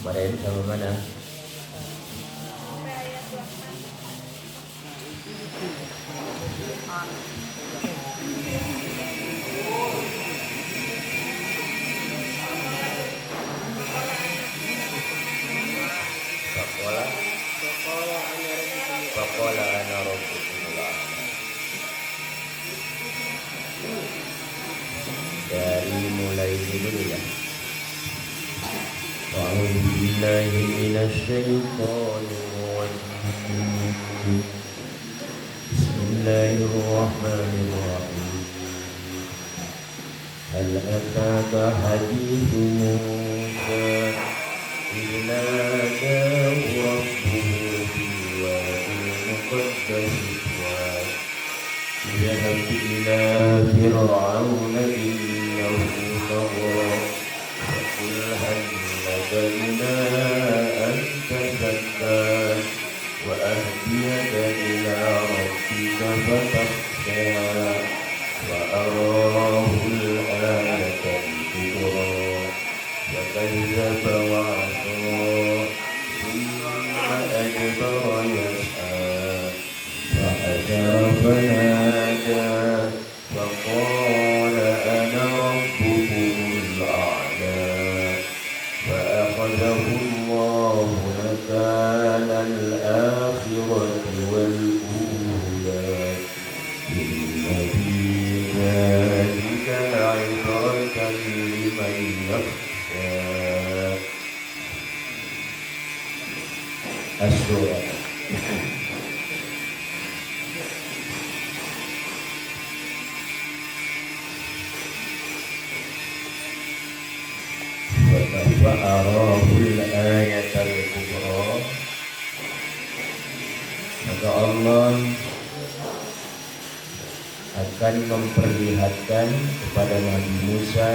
Kemarin sama mana? Faqala ana rabbukumul a'la. Dari mulai dulu ya. A'udzu billahi minasy syaithanir rajim. Bismillahirrahmanirrahim. Hal ataka hadithu Musa idh nadahu rabbuhu bil wadil muqaddas tuwa idhhab ila fir'auna innahu tagha faqul hal laka ila an tazakka wa ahdiyaka ila rabbika fatakhsha wa arahul ayatal kubra wa kadzdzaba wa asra thumma adbara yas'a fa hajara fanada fa qala ana rabbukumul a'la fa akhadhahu Allahu nakala al-akhirati wal ula inna fi dhalika la'ibratan liman yakhsha. As-surah. Wa arahul ayatal kubra. Maka Allah akan memperlihatkan kepada Nabi Musa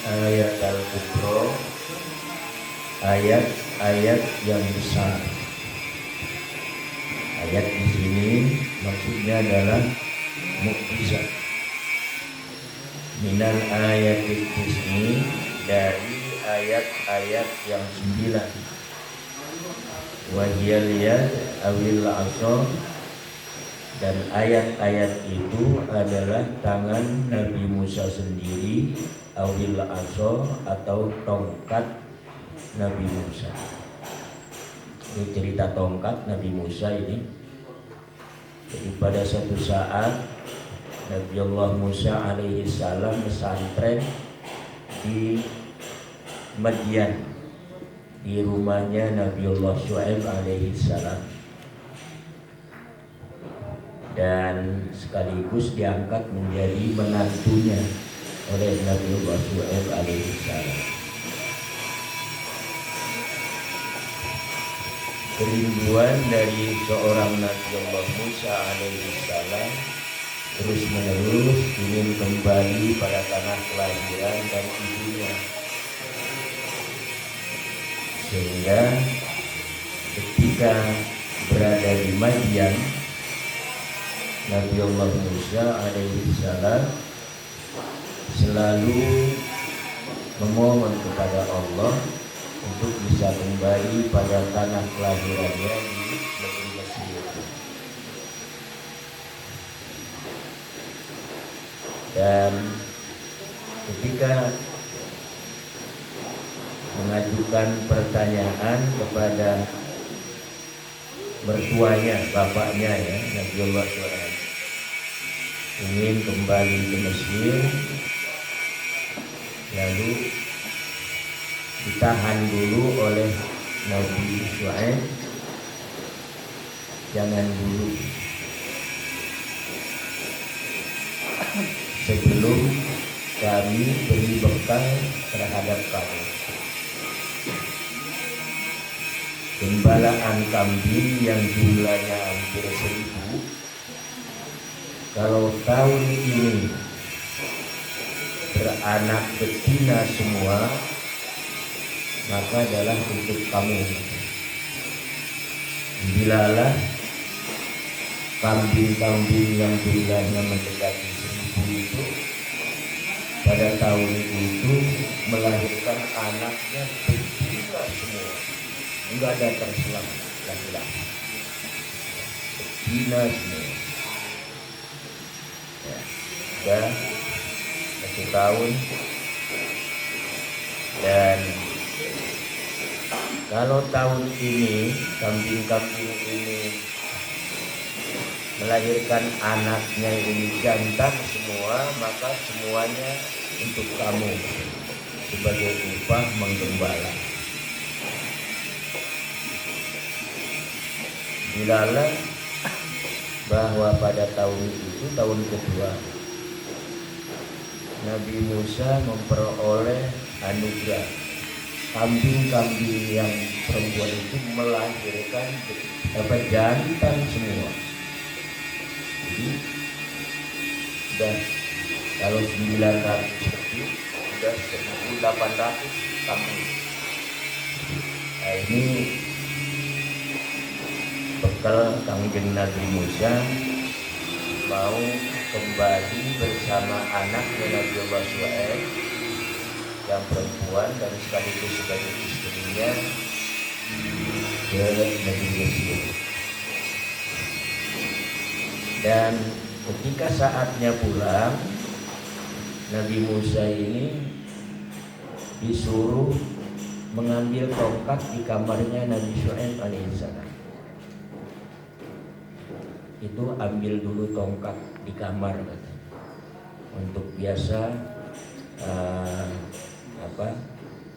ayat al-kubra, ayat-ayat yang besar. Ayat di sini maksudnya adalah mukjizat. Minal ayatil tisni, dari ayat-ayat yang 9. wahiyal yad awil asa, dan ayat-ayat itu adalah tangan Nabi Musa sendiri, awil asa atau tongkat Nabi Musa. Ini cerita tongkat Nabi Musa ini. Jadi pada suatu saat Nabi Allah Musa alaihi salam pesantren di Madian, di rumahnya Nabi Allah Syuaib alaihi salam, dan sekaligus diangkat menjadi menantunya oleh Nabi Allah Syuaib alaihi salam. Kerinduan dari seorang Nabi Allah Musa alaihi salam terus menerus ingin kembali pada tanah kelahiran dan ibunya, sehingga ketika berada di Madian, Nabi Allah Musa alaihi salam selalu memohon kepada Allah untuk bisa kembali pada tanah kelahirannya di negeri Mesir. Dan ketika mengajukan pertanyaan kepada mertuanya, bapaknya ya, Nabi Allah Syuaib, ingin kembali ke Mesir, lalu ditahan dulu oleh Nabi Syuaib, jangan dulu, sebelum kami beri bekal terhadap kamu. Gembalaan kambing yang jumlahnya hampir 1000, kalau tahun ini beranak betina semua, maka adalah untuk kamu. Bilalah kambing-kambing yang jumlahnya mendekati 1000 itu pada tahun itu melahirkan anaknya betina semua, enggak ada terselang laki-laki, betina semua. Ya, sudah 1 tahun. Dan kalau tahun ini kambing-kambing ini melahirkan anaknya ini jantan semua, maka semuanya untuk kamu sebagai upah menggembala. Bilalah bahwa pada tahun itu, tahun kedua, Nabi Musa memperoleh anugerah. Kambing-kambing yang perempuan itu melahirkan jantan semua. Jadi sudah, kalau 900 lebih, sudah 1.800 kambing. Nah, ini bekal kangjeng Nabi Musa mau kembali bersama anaknya Nabi Allah Syuaib yang perempuan dan sekaligus sebagai istrinya ke negeri Mesir. Dan ketika saatnya pulang, Nabi Musa ini disuruh mengambil tongkat di kamarnya Nabi Syuaib alaihissalam. Itu ambil dulu tongkat di kamar katanya, untuk biasa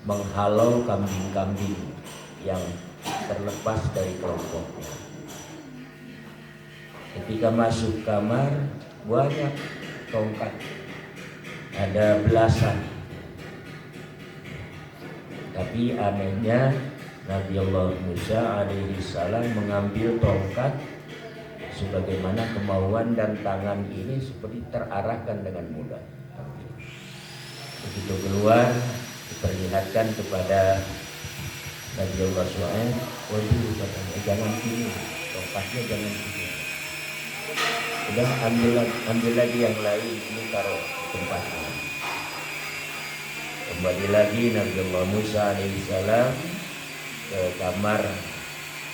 menghalau kambing-kambing yang terlepas dari kelompoknya. Ketika masuk kamar, banyak tongkat, ada belasan. Tapi anehnya Nabi Allah Musa alaihi salam mengambil tongkat sebagaimana kemauan, dan tangan ini seperti terarahkan dengan mudah. Begitu keluar, diperlihatkan kepada Nabi Allah Syuaib, waduh katanya, jangan sini, tongkatnya jangan sini. Udah ambil lagi yang lain, ini taruh tempatnya. Kembali lagi Nabi Allah Musa alaihissalam ke kamar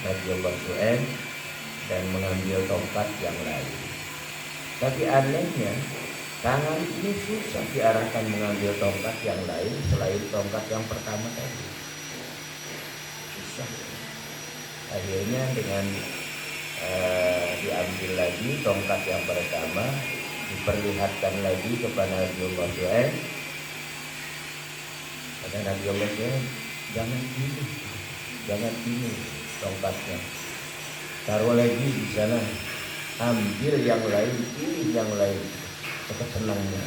Nabi Allah Shu'aib dan mengambil tongkat yang lain. Tapi anehnya tangan ini susah diarahkan mengambil tongkat yang lain selain tongkat yang pertama tadi. Susah. Akhirnya dengan diambil lagi tongkat yang pertama, diperlihatkan lagi kepada Nabi Allah Shu'aib. Kata Nabi Allah Shu'aib, jangan ini tongkatnya, taruh lagi di sana, ambil yang lain, pilih yang lain. Kata senangnya.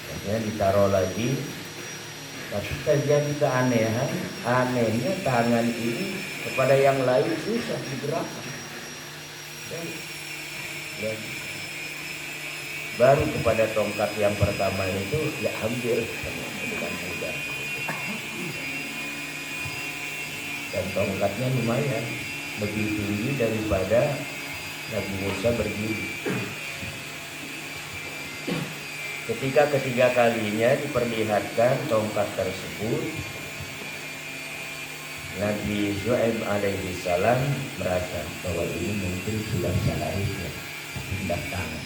Akhirnya ditaruh lagi. Tapi terjadi keanehan, anehnya tangan ini kepada yang lain susah digerakkan. Dan baru kepada tongkat yang pertama itu ya ambil dengan mudah. Dan tongkatnya lumayan, lebih tinggi daripada Nabi Musa berdiri. Ketika ketiga kalinya diperlihatkan tongkat tersebut, Nabi Shu'aib alaihi salam merasa bahwa ini mungkin sudah seharusnya pindah tangan.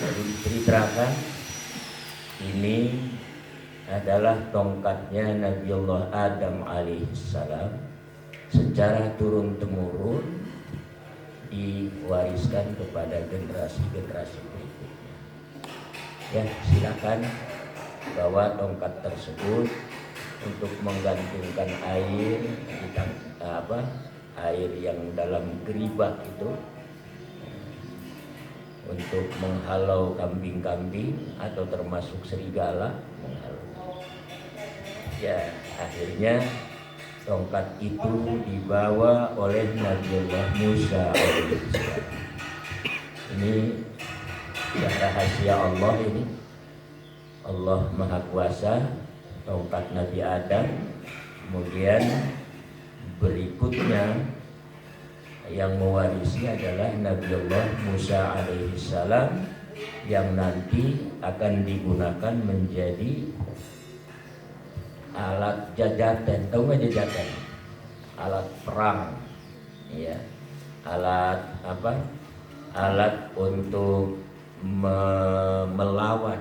Lalu diceritakan ini adalah tongkatnya Nabi Allah Adam alaihi salam, secara turun-temurun diwariskan kepada generasi-generasi berikutnya. Ya, silakan bawa tongkat tersebut untuk menggantungkan air air yang dalam geribah itu, untuk menghalau kambing-kambing atau termasuk serigala. Ya, akhirnya tongkat itu dibawa oleh Nabiullah Musa alaihissalam. Ini ya rahasia Allah ini. Allah Maha Kuasa, tongkat Nabi Adam. Kemudian berikutnya yang mewarisi adalah Nabiullah Musa alaihissalam, yang nanti akan digunakan menjadi alat jajatan. Tahu nggak jajatan? Alat perang, ya. Alat apa? Alat untuk melawan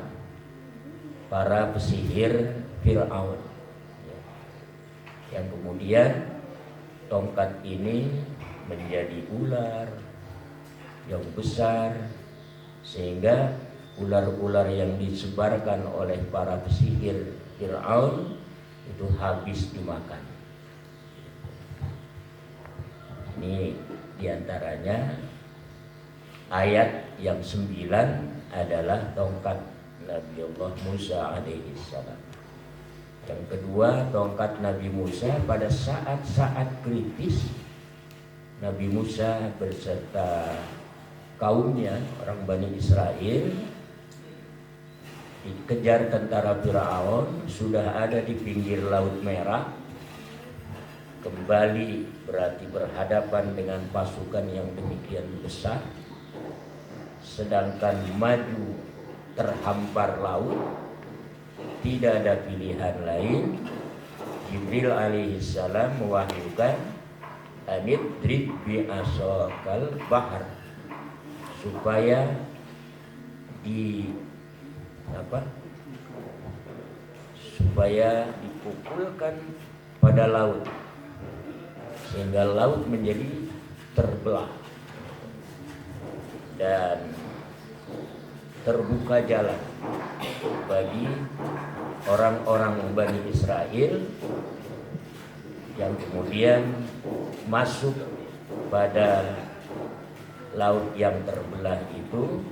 para pesihir Fir'aun, ya. Yang kemudian tongkat ini menjadi ular yang besar, sehingga ular-ular yang disebarkan oleh para pesihir Fir'aun itu habis dimakan. Ini diantaranya ayat yang 9 adalah tongkat Nabiullah Musa alaihissalam. Yang kedua, tongkat Nabi Musa pada saat-saat kritis. Nabi Musa berserta kaumnya, orang Bani Israel, dikejar tentara Fir'aun, sudah ada di pinggir Laut Merah. Kembali berarti berhadapan dengan pasukan yang demikian besar, sedangkan maju terhampar laut, tidak ada pilihan lain. Jibril alaihissalam mewahyukan anidrib bi'asokal bahar, supaya supaya dipukulkan pada laut, sehingga laut menjadi terbelah dan terbuka jalan bagi orang-orang Bani Israel yang kemudian masuk pada laut yang terbelah itu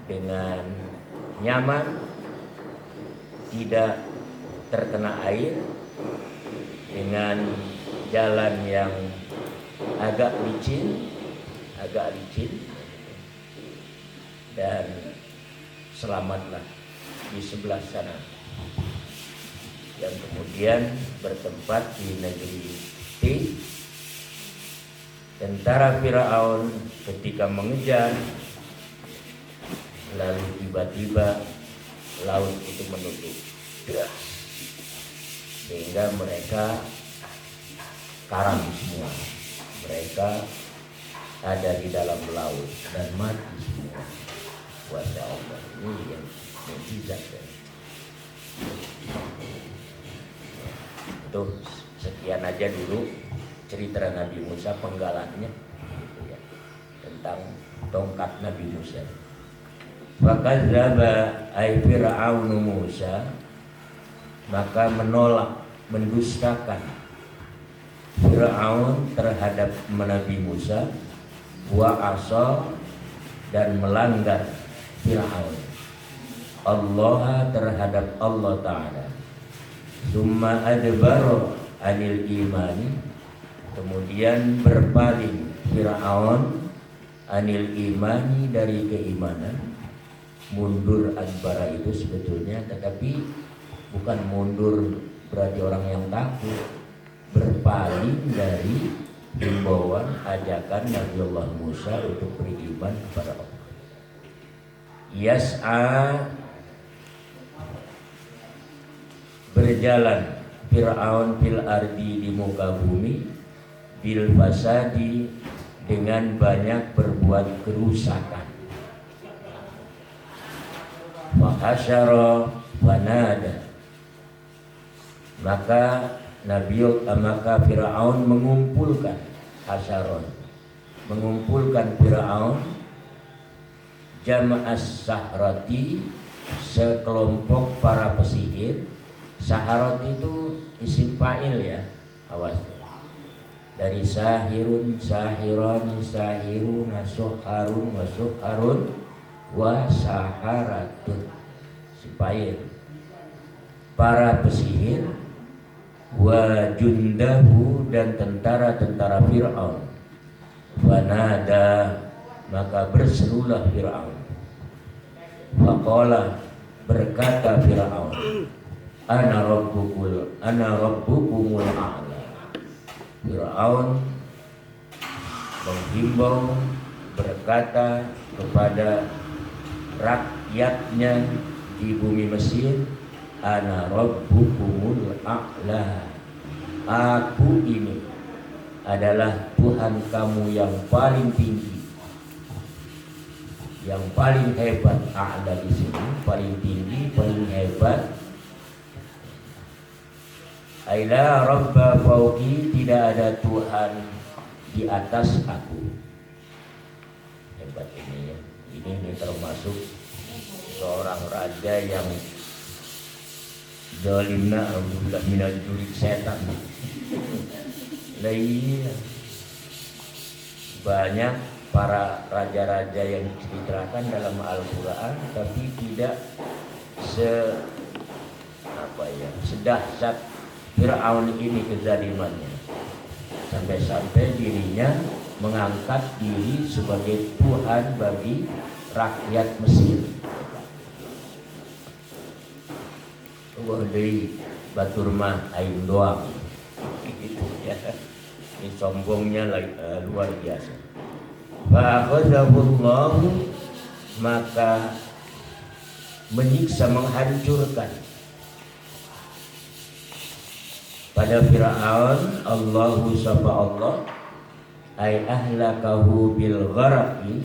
dengan nyaman, tidak terkena air, dengan jalan yang agak licin, dan selamatlah di sebelah sana, yang kemudian bertempat di negeri T. Tentara Firaun ketika mengejar, lalu tiba-tiba laut itu menutup deras, sehingga mereka karam semua. Mereka ada di dalam laut dan mati semua. Masya Allah, ini yang mukjizat ya. Itu sekian aja dulu cerita Nabi Musa, penggalannya gitu ya, tentang tongkat Nabi Musa. Fakadzdzaba ay Fir'aun Musa, maka menolak, mendustakan Fir'aun terhadap Nabi Musa, wa asa, dan melanggar Fir'aun Allah terhadap Allah Ta'ala. Summa adbaro anil imani, kemudian berpaling Fir'aun anil imani, dari keimanan. Mundur adbara itu sebetulnya, tetapi bukan mundur berarti orang yang takut, berpaling dari himbauan ajakan Nabi Allah Musa untuk beriman kepada Allah. Yas'a, berjalan Fir'aun fil ardi, di muka bumi, bil fasadi, dengan banyak berbuat kerusakan. Fahasyara fanada, maka Fir'aun mengumpulkan, hasyaron, mengumpulkan Fir'aun jama'as sahrati, sekelompok para pesihir. Saharat itu isim fa'il ya, awas, dari sahirun, sahirani, sahirun, suharun, wa suharun, wa saharatun, sipail, para pesihir, wa jundahu, dan tentara-tentara Fir'aun. Fanada, maka berserulah Fir'aun. Faqala, berkata Fir'aun, ana rabbukumul a'la. Fir'aun menghimbau, berkata kepada rakyatnya di bumi Mesir, ana rabbukumul a'la, aku ini adalah Tuhan kamu yang paling tinggi, yang paling hebat. A'la di sini paling tinggi, paling hebat. Aila rabba fauqi, tidak ada Tuhan di atas aku. Hebat ini ya. Ini termasuk seorang raja yang zalimna, alhamdulillah, minal jurid setan. Lah iya, banyak para raja-raja yang diceritakan dalam Al-Quran, tapi tidak sedahsyat Fir'aun ini kezalimannya, sampai-sampai dirinya mengangkat diri sebagai Tuhan bagi rakyat Mesir. Wah, dari batur mah aing doang gitu ya. Ini sombongnya luar biasa. Fa'akhadhahullahu, maka menyiksa, menghancurkan pada Fir'aun Allahu sapa Allah, ay ahlakahu bil gharaqi,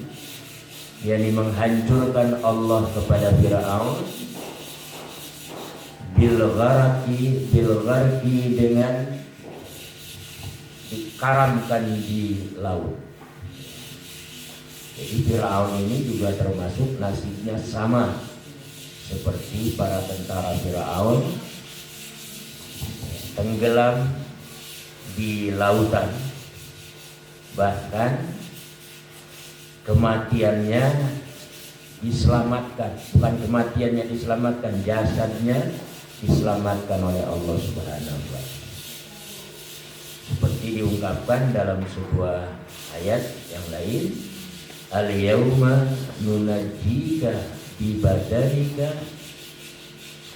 yakni menghancurkan Allah kepada Fir'aun bil gharaqi, dengan dikaramkan di laut. Jadi Fir'aun ini juga termasuk nasibnya sama seperti para tentara Fir'aun, tenggelam di lautan, bahkan kematiannya diselamatkan, bukan kematiannya diselamatkan, jasadnya diselamatkan oleh Allah Subhanahu wa Ta'ala. Seperti diungkapkan dalam sebuah ayat yang lain, al-yauma nunajjika bi badarika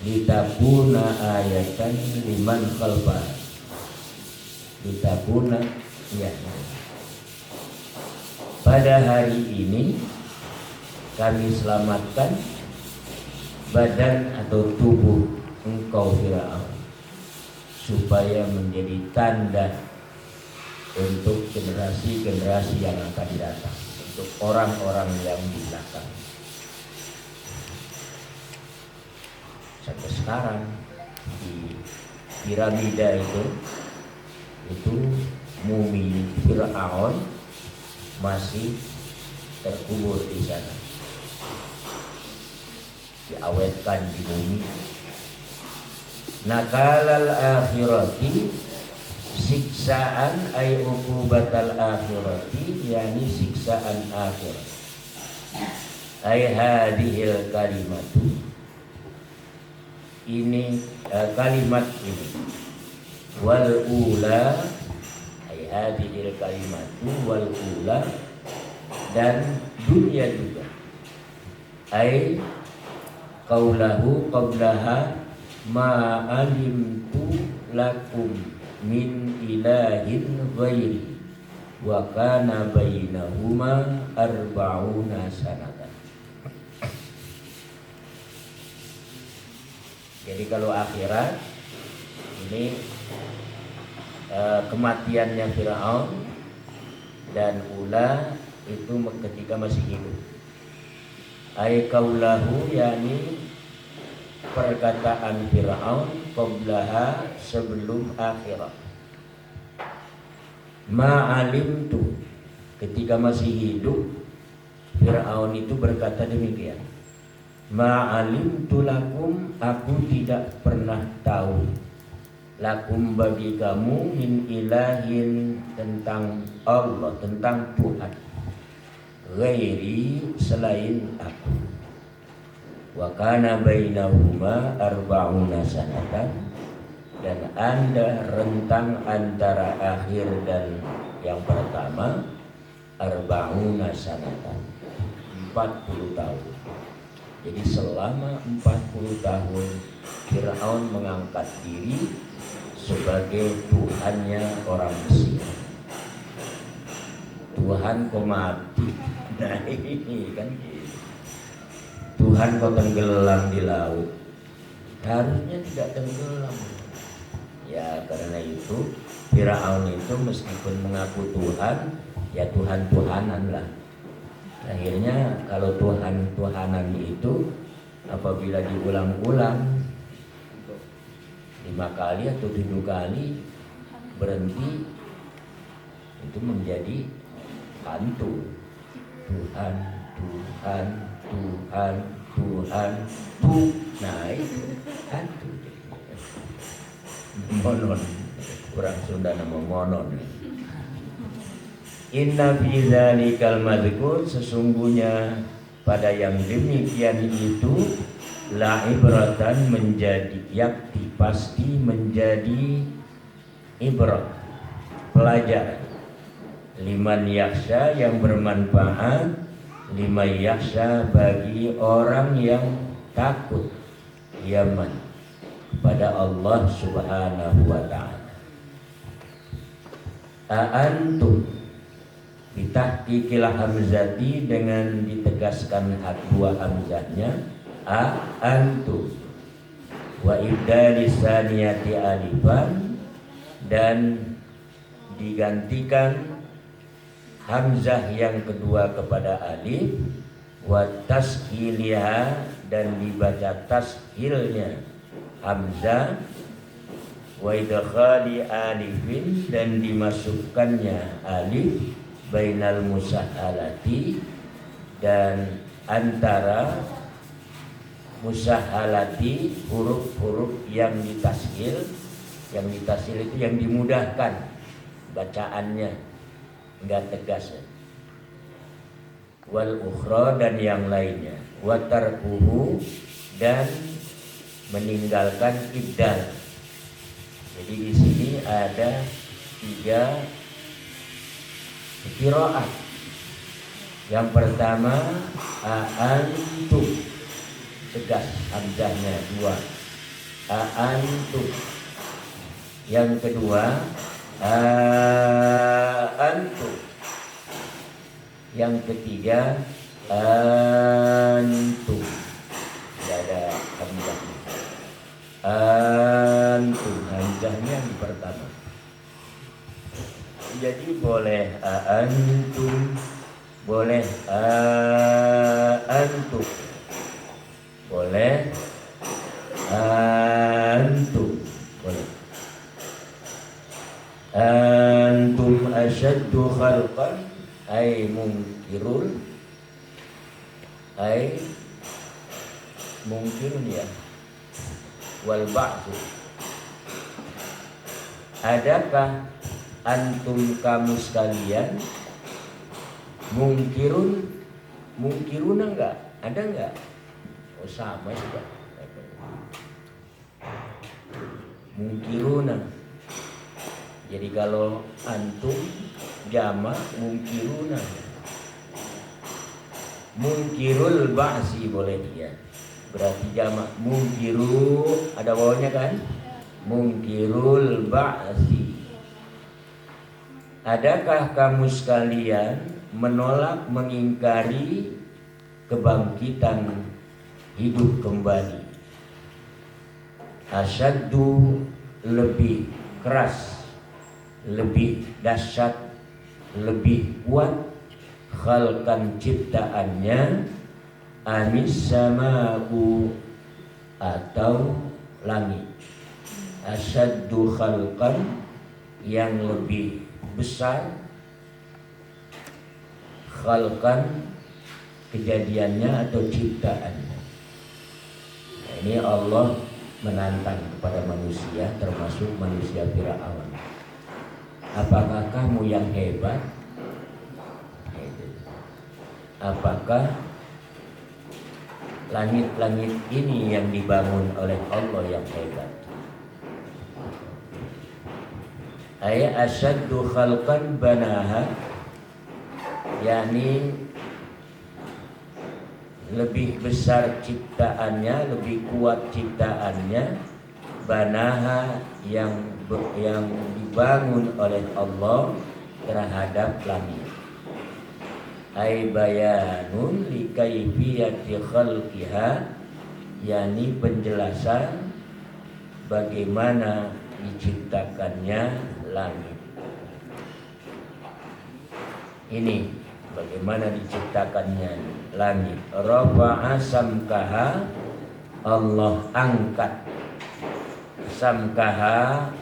litakuna ayatan liman khalfah. Litakuna, ya, pada hari ini kami selamatkan badan atau tubuh engkau Fir'aun, supaya menjadi tanda untuk generasi-generasi yang akan datang, untuk orang-orang yang di belakang. Sampai sekarang di piramida itu mumi Fir'aun masih terkubur di sana, diawetkan di bumi. Nakalal akhirati, siksaan ay uqubatal akhirati, yani siksaan akhirat. Ay hadhil kalimatu, ini kalimat ini. Wal ula, ay hadhil kalimatu wal ula, dan dunia juga. Ay qaulahu qablaha ma alimtu lakum min ilahin ghairi wa kana bainahuma arba'una sanatan. Jadi kalau akhirat ini kematiannya Fir'aun dan Ula itu ketika masih hidup. Ay kaulahu, yani perkataan Fir'aun qablaha, sebelum akhirat. Ma'alim tu, ketika masih hidup Fir'aun itu berkata demikian. Ma'alim tu lakum, aku tidak pernah tahu. Lakum, bagi kamu, min ilahin, tentang Allah, tentang Tuhan, ghairi, selain aku. Wa kana bainahuma arba'una sanatan, dan ada rentang antara akhir dan yang pertama arba'una sanatan, 40 tahun. Jadi selama 40 tahun Fir'aun mengangkat diri sebagai Tuhannya orang Mesir. Tuhan kok mati. Nah ini kan gitu. Tuhan kok tenggelam di laut. Harusnya tidak tenggelam. Ya karena itu Fir'aun itu meskipun mengaku Tuhan, ya Tuhan-Tuhanan lah. Akhirnya kalau Tuhan-Tuhanan itu apabila diulang-ulang 5 kali atau 7 kali berhenti, itu menjadi hantu. Tuhan, Tuhan, Tuhan, Tuhan, Tuhan. Nah itu hantu. Monon, orang Sunda nama monon. Inna fi dzalikal madzkur, sesungguhnya pada yang demikian itu la ibratan, menjadi yakti, pasti menjadi ibrat, pelajaran. Liman yaksha, yang bermanfaat. Liman yaksha, bagi orang yang takut, yaman, kepada Allah subhanahu wa ta'ala. A'antum, ditahqiqil hamzati, dengan ditegaskan dua hamzahnya, a'antum, wa ibdali saniyati alifan, dan digantikan hamzah yang kedua kepada alif, wa tashiliha, dan dibaca tashilnya hamzah, wa idkhali alifin, dan dimasukkannya alif, bainal musahalati, dan antara musahalati, huruf-huruf yang ditashil. Yang ditashil itu yang dimudahkan bacaannya, enggak tegas. Wal ukhra, dan yang lainnya. Wa tarkuhu, dan meninggalkan ibdal. Jadi di sini ada 3 qiraat. Yang pertama a'antum, tegas hamzahnya 2, a'antum. Yang kedua a'antum. Yang ketiga antum, tidak ada hamzahnya. Antum, hamzahnya yang pertama. Jadi boleh antum, boleh antum, boleh antum, boleh antum asyaddu khalqan ay mungkirun, ay mungkirun ya, wal ba'du. Adakah antum kamu sekalian mungkirun, mungkiruna enggak? Ada enggak? Oh sama juga. Mungkiruna. Jadi kalau antum jamak mungkiruna. Mungkirul ba'si boleh dia. Berarti jamak mungkiru, ada wawunya kan? Mungkirul ba'si. Adakah kamu sekalian menolak, mengingkari kebangkitan hidup kembali? Asyaddu lebih keras, lebih dahsyat, lebih kuat khalqan ciptaannya, anis sama'u atau langit. Asyaddu khalqan yang lebih besar, khalqan kejadiannya atau ciptaannya. Nah, ini Allah menantang kepada manusia, termasuk manusia Fir'aun. Apakah kamu yang hebat? Apakah langit-langit ini yang dibangun oleh Allah yang hebat? Ay asyaddu khalqan banaha, yakni lebih besar ciptaannya, lebih kuat ciptaannya, banaha yang dibangun oleh Allah terhadap langit. Ay bayanun li kaifiyati khalqiha, yakni penjelasan bagaimana diciptakannya langit. Ini bagaimana diciptakannya langit. Rafa'a samkaha, Allah angkat samkaha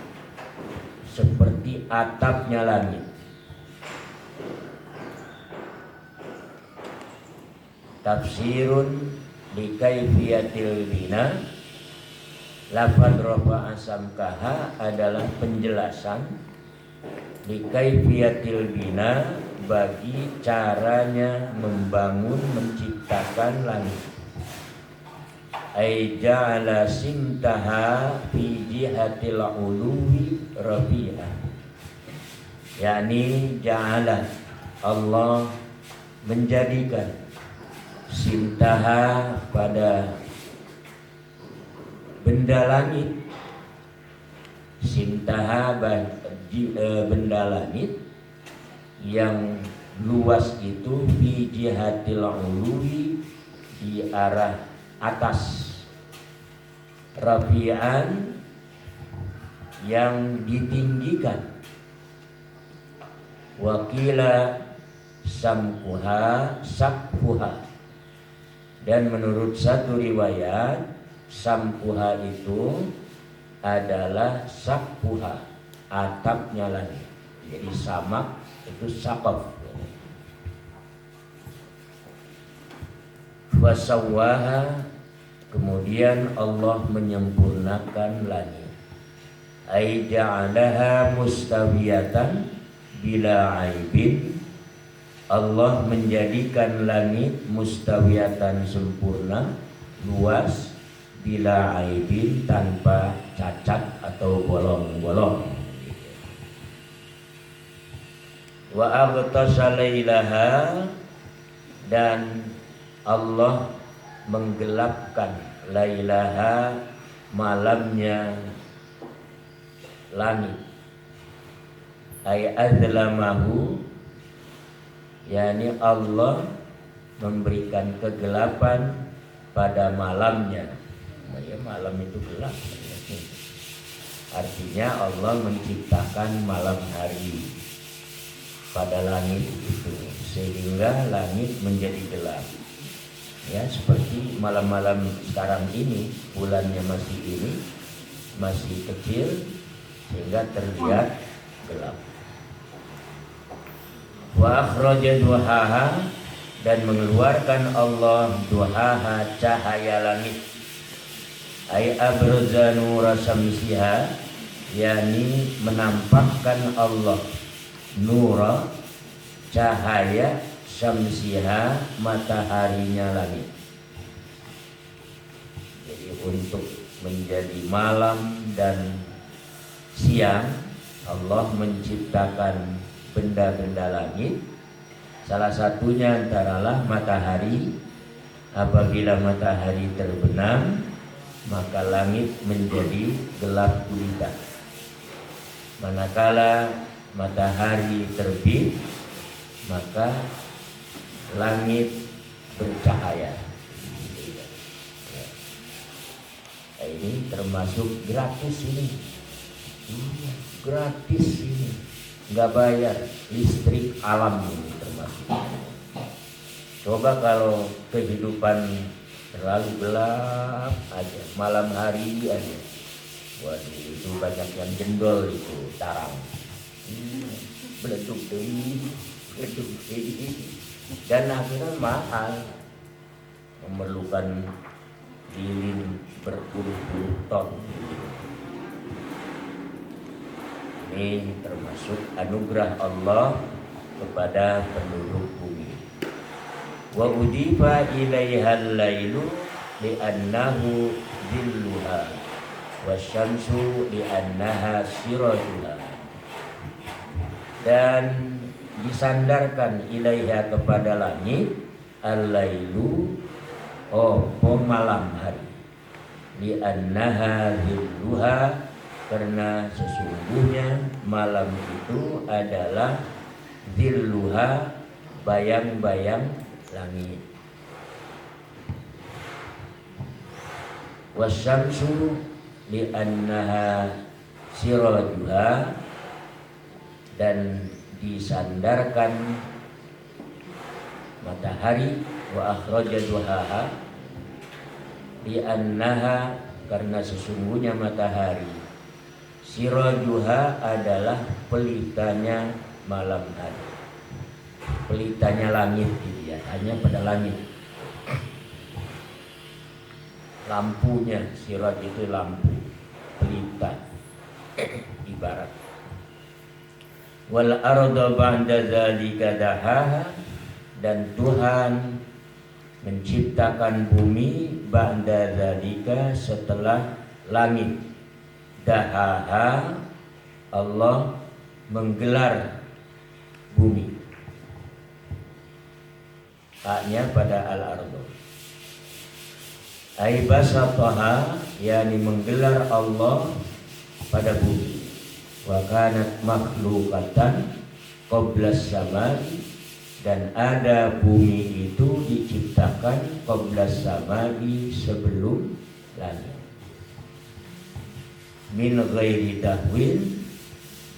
seperti atapnya langit. Tafsirun li kaifiyatil bina. Lafaz rafa'a samkaha adalah penjelasan li kaifiyatil bina, bagi caranya membangun, menciptakan langit. Ai ja'ala simtaha fi jihatil uluwi rafi'ah, yakni ja'ala, Allah menjadikan simtaha pada benda langit, simtaha benda langit yang luas itu fi jihatil uluwi, di arah atas, rafi'an yang ditinggikan, wakila samkuha sakfuha, dan menurut satu riwayat samkuha itu adalah sakfuha, atapnya langit. Jadi samak itu saqaf. Wasawwaha, kemudian Allah menyempurnakan langit. Ai ja'alaha mustawiyatan bila aibin, Allah menjadikan langit mustawiyatan sempurna, luas, bila aibin tanpa cacat atau bolong-bolong. Wa aghtasha lailaha, dan Allah menggelapkan lailaha, malamnya langit. Ay azlamahu, yakni Allah memberikan kegelapan pada malamnya. Ya, malam itu gelap. Artinya Allah menciptakan malam hari. pada langit itu sehingga langit menjadi gelap. Ya, seperti malam-malam sekarang ini, bulannya masih kecil sehingga terlihat gelap. Wa akhraja duhaha, dan mengeluarkan Allah duhaha cahaya langit. Ay abraza nura samsiha, yakni menampakkan Allah nura cahaya syamsiha mataharinya langit. Jadi untuk menjadi malam dan siang Allah menciptakan benda-benda langit. Salah satunya antaralah matahari. Apabila matahari terbenam, maka langit menjadi gelap gulita. Manakala matahari terbit, maka langit bercahaya. Nah, ini termasuk gratis ini. Gratis ini, nggak bayar. Listrik alam ini termasuk. Coba kalau kehidupan terlalu gelap aja, malam hari aja, waduh, itu banyak yang jendol itu tarang. Beleduk deui, dan akhirnya mahal, memerlukan lilin berpuluh-puluh ton. Ini termasuk anugerah Allah kepada penduduk bumi. Wa udifa ilaihal lailu li'annahu dhilluha wasyamsu li'annaha sirajuha. Dan disandarkan ilaiha kepada langit al-lailu, malam hari, li'annaha dhilluha, karena sesungguhnya malam itu adalah dhilluha, bayang-bayang langit. Wasyamsu li'annaha sirajuha, dan disandarkan matahari. Wa akhraja duhaha li'annaha, karena sesungguhnya matahari, sirajuha adalah pelitanya malam hari, pelitanya langit, dia hanya pada langit. Lampunya, siraj itu lampu, pelita ibarat. Wal arda ba'da zalika dahaha, dan Tuhan menciptakan bumi ba'da zalika, setelah langit. Dahaha, Allah menggelar bumi. Haknya pada al-ardu. Ai basataha, yakni menggelar Allah pada bumi. Wa kanat makhluqatan qablas samai, dan ada bumi itu diciptakan qablas samai, sebelum langit. Min ghairi dahwin,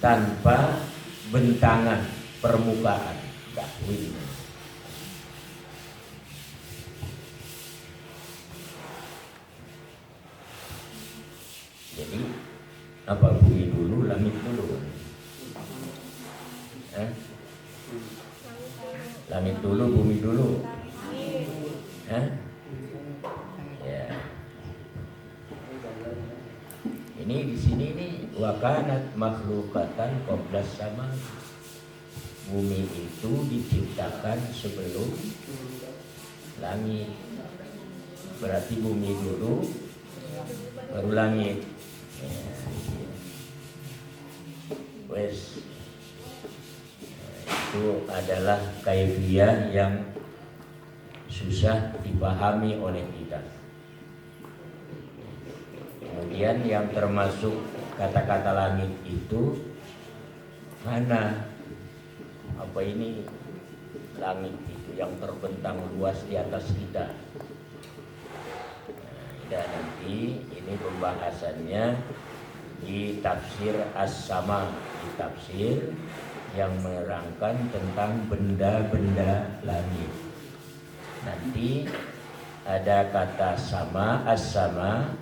tanpa bentangan permukaan. Dahwin. Jadi apa, bumi dulu, langit dulu? Langit dulu, bumi dulu? Ya. Ini di sini nih, wakanat makhlukatan qablas sama. Bumi itu diciptakan sebelum langit. Berarti bumi dulu, baru langit. Wes, itu adalah kaifiyah yang susah dipahami oleh kita. Kemudian yang termasuk kata-kata langit itu mana? Apa ini langit itu yang terbentang luas di atas kita? Dan nanti ini pembahasannya di tafsir as-sama, di tafsir yang menerangkan tentang benda-benda langit. Nanti ada kata sama, as-sama,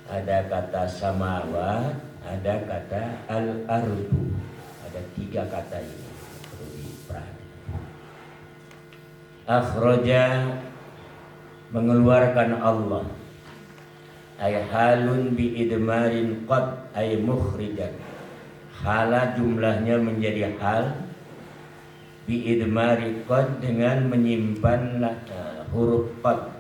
ada kata samawat, ada kata al-ardu. Ada 3 kata ini perlu diperhatikan. Akhraja, mengeluarkan Allah. Ay halun bi idmarin qad ay mukhrijan. Hala jumlahnya menjadi hal, bi idmari qad dengan menyimpan huruf qad,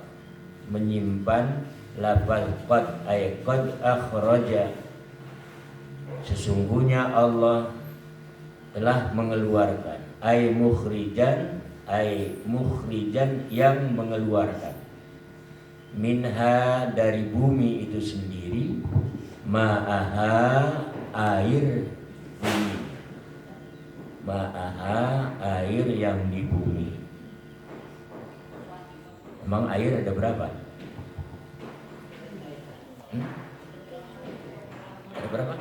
menyimpan lafaz qad ay qad akhraja. Sesungguhnya Allah telah mengeluarkan, ay mukhrijan yang mengeluarkan, minha dari bumi itu sendiri, ma'aha air bumi, ma'aha air yang di bumi. Emang air ada berapa? Ada berapa?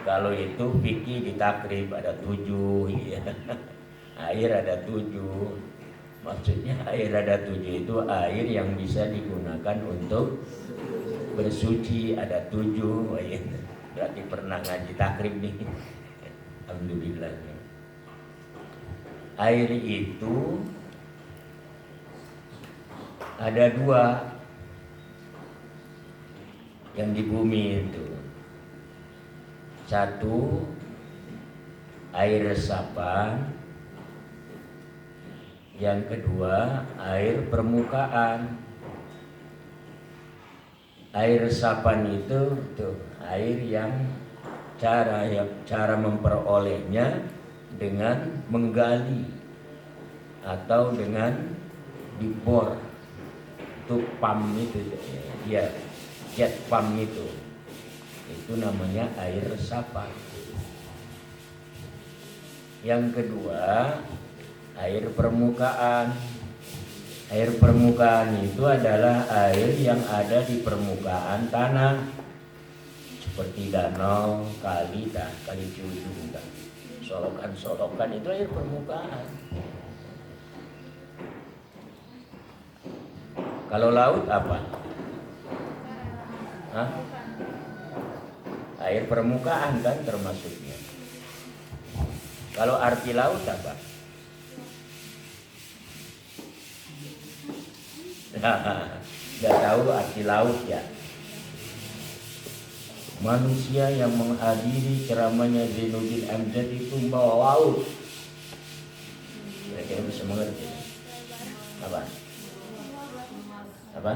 Kalau itu fikih di takrib ada 7 ya. Air ada 7. Maksudnya air ada 7 itu air yang bisa digunakan untuk bersuci ada 7. Ya. Berarti pernah ngaji takrib nih. Alhamdulillah. Air itu ada 2 yang di bumi itu. 1 air resapan, yang kedua air permukaan. Air resapan itu tuh air yang cara memperolehnya dengan menggali atau dengan dibor. Itu pump itu ya, jet pump itu namanya air resapan. Yang kedua air permukaan. Air permukaan itu adalah air yang ada di permukaan tanah, seperti danau, kali, kali Ciliwung, solokan itu air permukaan. Kalau laut apa? Hah? Air permukaan kan termasuknya. Kalau arti laut apa? Nggak tahu arti laut ya. Manusia yang menghadiri ceramahnya Zainuddin Amjad itu membawa laut. Kira-kira bisa mengerti? Apa?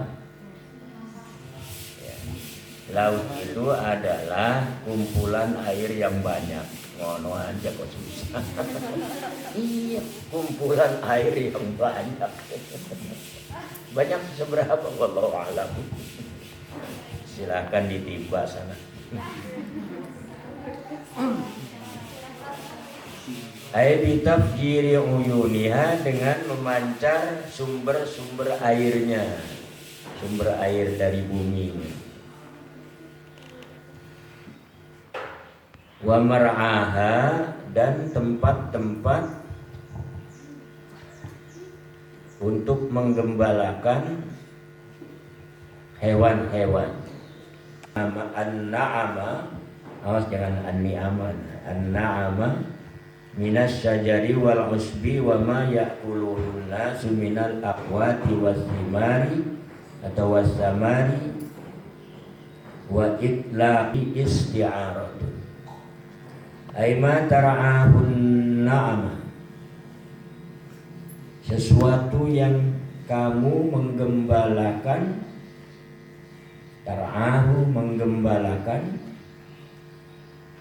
Ya. Laut itu adalah kumpulan air yang banyak. Ngono aja kok susah. Iya, kumpulan air yang banyak. Banyak seberapa? Wallahu a'lam. Silakan ditimba sana. Ai bitafjiri uyuniha, dengan memancar sumber-sumber airnya, sumber air dari bumi. Wa mar'aha, dan tempat-tempat untuk menggembalakan hewan-hewan. Nama an-na'ama, awas jangan an-ni'aman. An-na'ama minas syajari wal usbi wa ma ya'kuluhun nasu minal aqwati was thimari atau was samari wa itlaqi isti'aratun. Aima tara'ahun na'ama, sesuatu yang kamu menggembalakan, tar'ahu menggembalakan,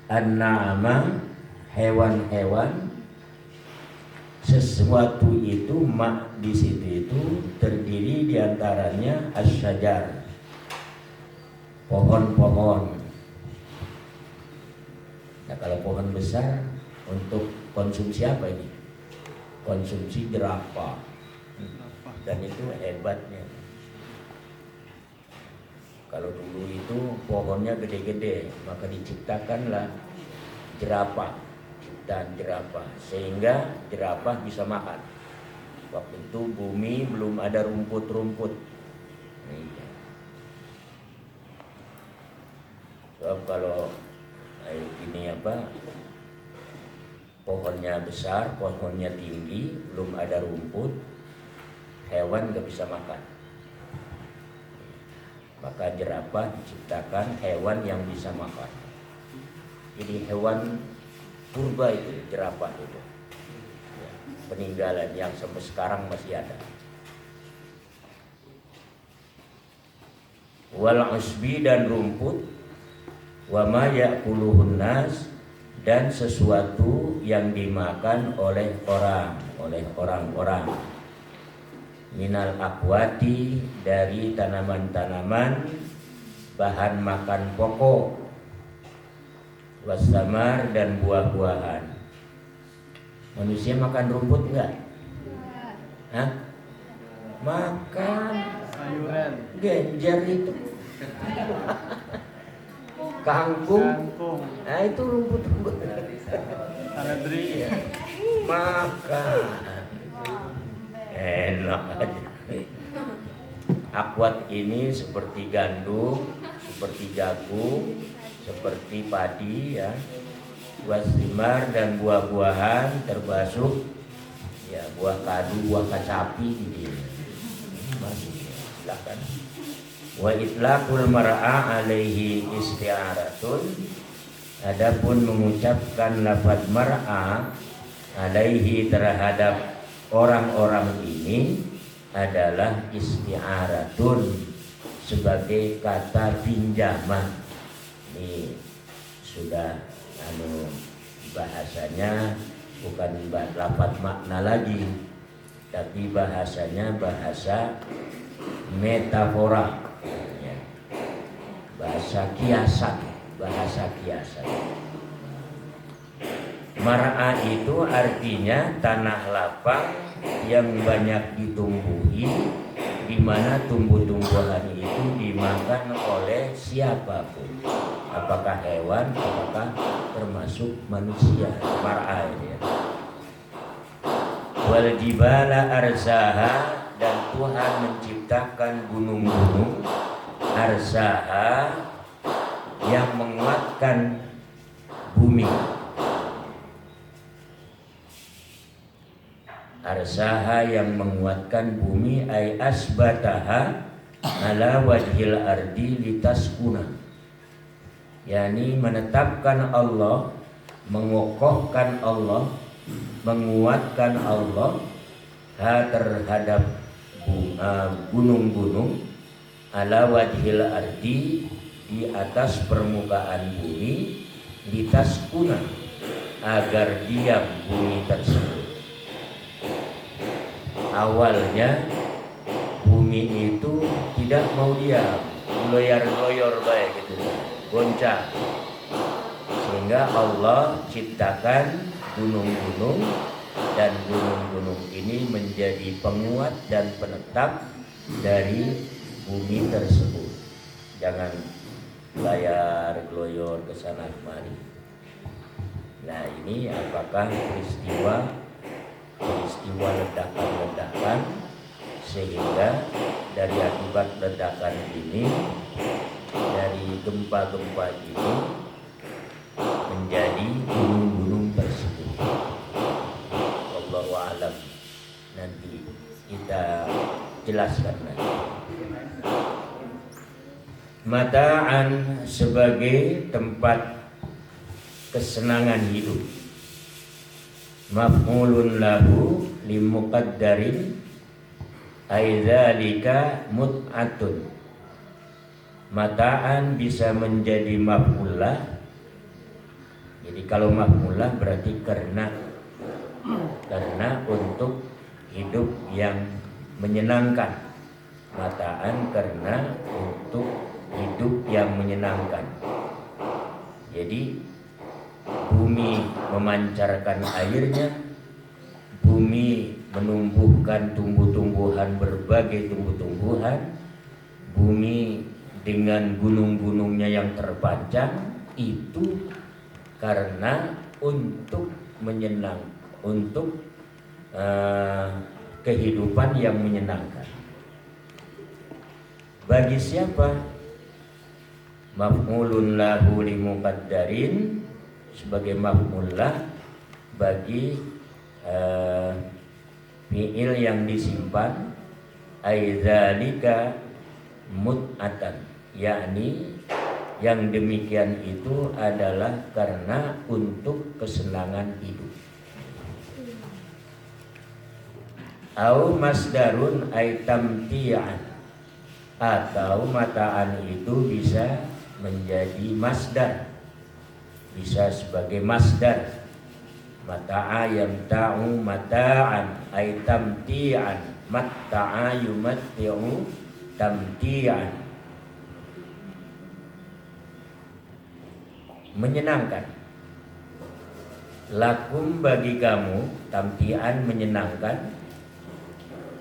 an-na'ama hewan-hewan, sesuatu itu mak di situ itu terdiri diantaranya asyajar, pohon-pohon. Nah kalau pohon besar untuk konsumsi apa ini? Konsumsi jerapah, dan itu hebatnya. Kalau dulu itu pohonnya gede-gede, maka diciptakanlah jerapah, penciptaan jerapah sehingga jerapah bisa makan. Waktu itu bumi belum ada rumput-rumput. Sebab kalau ini pohonnya besar, pohonnya tinggi, belum ada rumput, hewan gak bisa makan. Maka jerapah diciptakan hewan yang bisa makan. Jadi hewan purba itu jerapah itu, peninggalan yang sampai sekarang masih ada. Wal usbi dan rumput, wa ma ya'kuluhun nas dan sesuatu yang dimakan oleh orang-orang. Minal akwati dari tanaman-tanaman bahan makan pokok, wasamar dan buah-buahan. Manusia makan rumput enggak? Hah? Makan sayuran, genjer itu. Kangkung. Nah itu rumput-rumput. Saladri. Makan. Enak aja. Akwat ini seperti gandum, seperti jagung, seperti padi ya. Wasimar dan buah-buahan termasuk ya buah kadu, buah kacapi gitu. Masuk silakan. Wa itlaqul mar'a alaihi isti'aratun. Adapun mengucapkan lafaz mar'a alaihi terhadap orang-orang ini adalah isti'aratun, sebagai kata pinjaman. Ini sudah bahasanya bukan lafaz makna lagi, tapi bahasanya bahasa metafora, ya. Bahasa kiasan. Mar'a itu artinya tanah lapang yang banyak ditumbuhi, di mana tumbuh-tumbuhan itu dimakan oleh siapapun, apakah hewan, apakah termasuk manusia. Mar'a ini ya. Wal jibala arsaha, dan Tuhan menciptakan gunung-gunung, arsaha yang menguatkan bumi. Arsaha yang menguatkan bumi, ay asbataha ala wajhil ardi litaskuna, yakni menetapkan Allah, mengokohkan Allah, menguatkan Allah terhadap gunung-gunung, ala wajhil ardi, di atas permukaan bumi, litaskuna, agar diam bumi tersebut. Awalnya bumi itu tidak mau diam, goyar-goyor baik gitu, goncang, sehingga Allah ciptakan gunung-gunung, dan gunung-gunung ini menjadi penguat dan penetap dari bumi tersebut. Jangan layar gloyor ke sana kemari. Nah ini apakah peristiwa ledakan-ledakan, sehingga dari akibat ledakan ini, dari gempa-gempa ini, menjadi gunung-gunung tersebut. Wallahu a'lam. Nanti kita jelaskan lagi. Mata'an, sebagai tempat kesenangan hidup. Maf'ulun lahu limuqaddarin, aidzalika mut'atun. Mata'an bisa menjadi maf'ulah. Jadi kalau maf'ulah berarti karena untuk hidup yang menyenangkan. Mata'an karena untuk hidup yang menyenangkan. Jadi bumi memancarkan airnya, bumi menumbuhkan tumbuh-tumbuhan, berbagai tumbuh-tumbuhan, bumi dengan gunung-gunungnya yang terpanjang, itu karena untuk menyenang, untuk kehidupan yang menyenangkan. Bagi siapa? Maf'ulun lahu limuqaddarin, sebagai maf'ul lah bagi fi'il yang disimpan, aidzalika mut'atan, yakni yang demikian itu adalah karena untuk kesenangan hidup. Au masdarun ay tamti'an, atau mataan itu bisa menjadi masdar, bisa sebagai masdar. Mata'a yamta'u mata'an ay tamti'an, matta'a yumatti'u tamti'an, menyenangkan. Lakum bagi kamu, tamti'an menyenangkan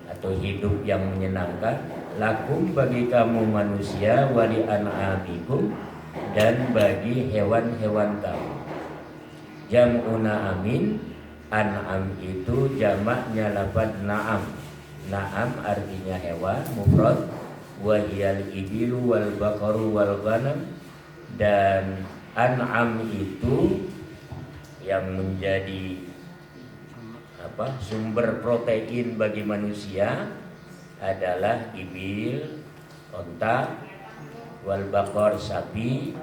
atau hidup yang menyenangkan. Lakum bagi kamu manusia, wali an'amikum, dan bagi hewan-hewan kamu. Jam'una amin, an'am itu jamaknya lafaz na'am. Na'am artinya hewan mufrad, wahiyal ibilu wal baqaru wal ghanam, dan an'am itu yang menjadi sumber protein bagi manusia adalah ibil, onta, wal baqar sapi,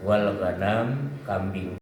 wal ghanam kambing.